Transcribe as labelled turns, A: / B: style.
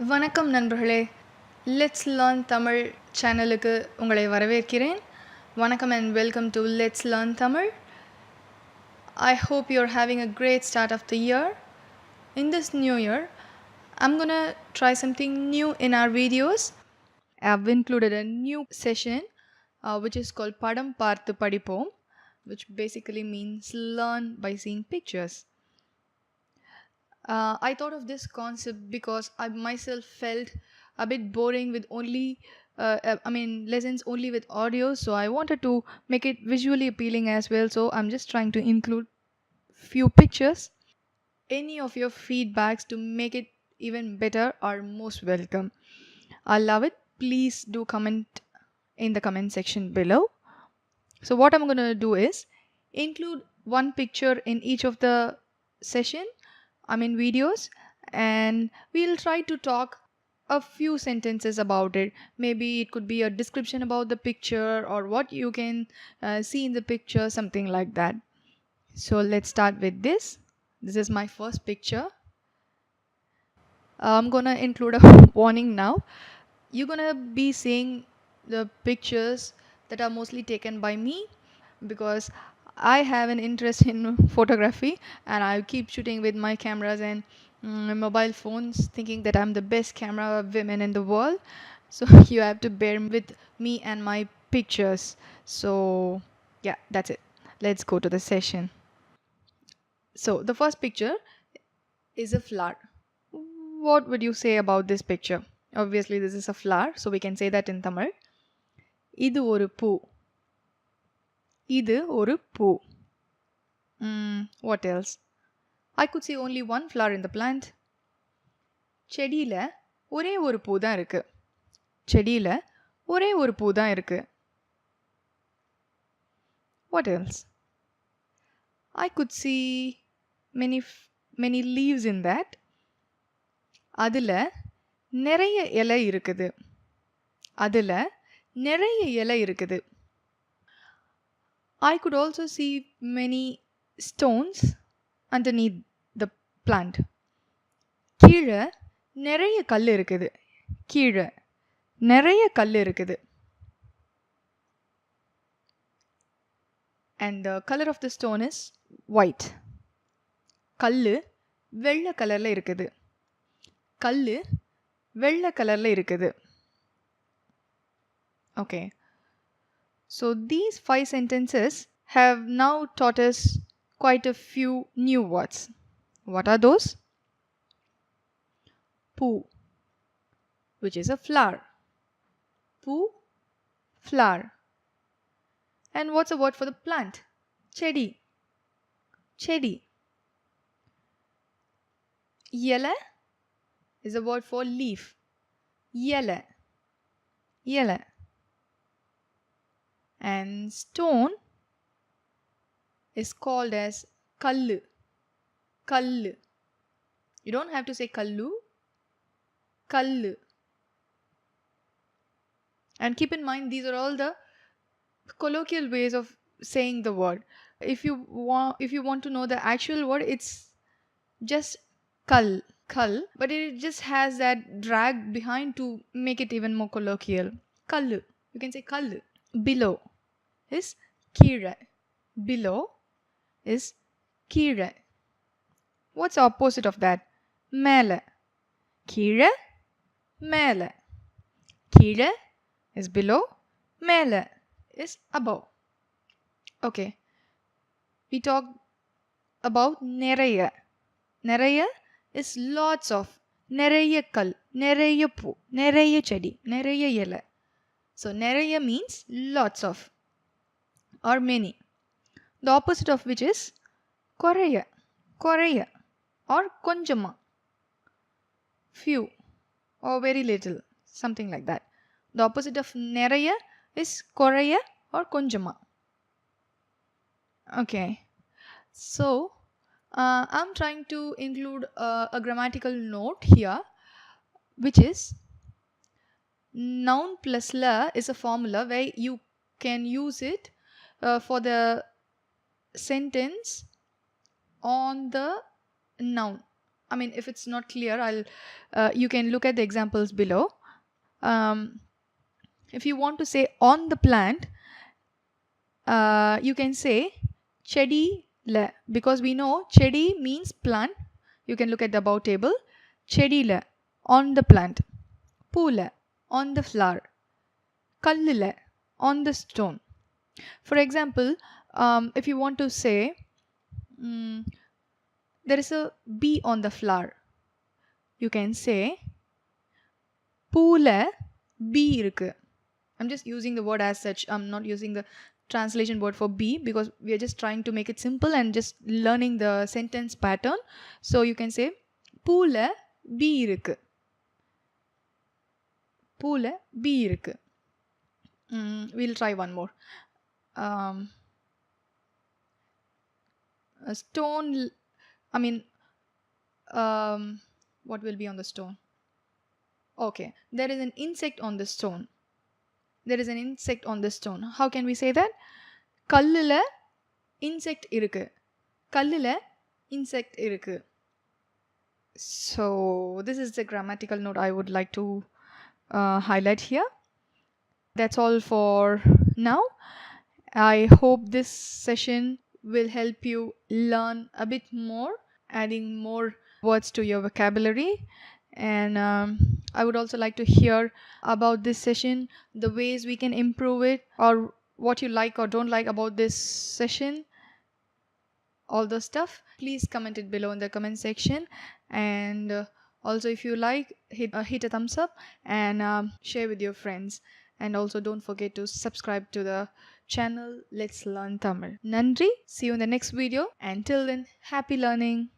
A: வணக்கம் நண்பர்களே. Let's learn Tamil சேனலுக்கு உங்களை வரவேற்கிறேன். வணக்கம் and welcome to Let's Learn Tamil. I hope you're having a great start of the year. In this new year, I'm gonna try something new in our videos. I've included a new session which is called Padam Paarthu Padipom, which basically means learn by seeing pictures. I thought of this concept because I myself felt a bit boring with lessons only with audio. So I wanted to make it visually appealing as well. So I'm just trying to include few pictures. Any of your feedbacks to make it even better are most welcome. I love it. Please do comment in the comment section below. So what I'm going to do is include one picture in each of the videos, and we'll try to talk a few sentences about it. Maybe it could be a description about the picture or what you can see in the picture, something like that. So let's start with this. This is my first picture. I'm gonna include a warning now. You're gonna be seeing the pictures that are mostly taken by me because I have an interest in photography and I keep shooting with my cameras and mobile phones, thinking that I'm the best camera woman in the world. So you have to bear with me and my pictures. So yeah, that's it. Let's go to the session. So the first picture is a flower. What would you say about this picture? Obviously this is a flower, so we can say that in Tamil. இது ஒரு பூ. இது ஒரு பூ. What else? I could see only one flower in the plant. செடியில ஒரே ஒரு பூ தான் இருக்கு. செடியில ஒரே ஒரு பூ தான் இருக்கு. What else? I could see many leaves in that. அதுல நிறைய இலை இருக்குது. அதுல நிறைய இலை இருக்குது. I could also see many stones underneath the plant. கீழே நிறைய கல் இருக்குது. கீழே நிறைய கல் இருக்குது. And the color of the stone is white. கல்லு வெள்ளை கலர்ல இருக்குது. கல்லு வெள்ளை கலர்ல இருக்குது. Okay. So these 5 sentences have now taught us quite a few new words. What are those? Poo, which is a flower. Poo, flower. And what's a word for the plant? Chedi. Chedi. Yele is a word for leaf. Yele. Yele. And stone is called as kallu. Kallu. You don't have to say kallu. Kallu. And keep in mind, these are all the colloquial ways of saying the word. If you want to know the actual word, it's just kal. Kal. But it just has that drag behind to make it even more colloquial. Kallu. You can say kallu. Below is kira. Below is kira. What's the opposite of that? Mele. Kira. Mele. Kira is below. Mele is above. Okay. We talked about neraya. Neraya is lots of. Neraya kal. Neraya pu. Neraya chedi. Neraya yela. So neraya means lots of or many. The opposite of which is koraya. Koraya or konjama. Few or very little. Something like that. The opposite of neraya is koraya or konjama. Okay. So I'm trying to include a grammatical note here, which is noun plus la is a formula where you can use it for the sentence on the noun. I mean, if it's not clear, you can look at the examples below. If you want to say on the plant, you can say chedi le, because we know chedi means plant. You can look at the above table. Chedi le, on the plant. Poole, on the flower. Kallile, on the stone. For example, if you want to say there is a bee on the flower, you can say Poole bee irukku. I'm just using the word as such. I'm not using the translation word for bee because we are just trying to make it simple and just learning the sentence pattern. So you can say Poole bee irukku. Poole bee irukku. We'll try one more. A stone, I mean, what will be on the stone? Okay, there is an insect on the stone. There is an insect on the stone. How can we say that? Kallula insect irukku. Kallula insect irukku. So this is the grammatical note I would like to highlight here. That's all for now. I hope this session will help you learn a bit more, adding more words to your vocabulary. And I would also like to hear about this session, the ways we can improve it, or what you like or don't like about this session, all the stuff. Please comment it below in the comment section. And also, if you like, hit a thumbs up and share with your friends. And also, don't forget to subscribe to the channel Let's Learn Tamil. Nandri. See you in the next video. Until then, happy learning.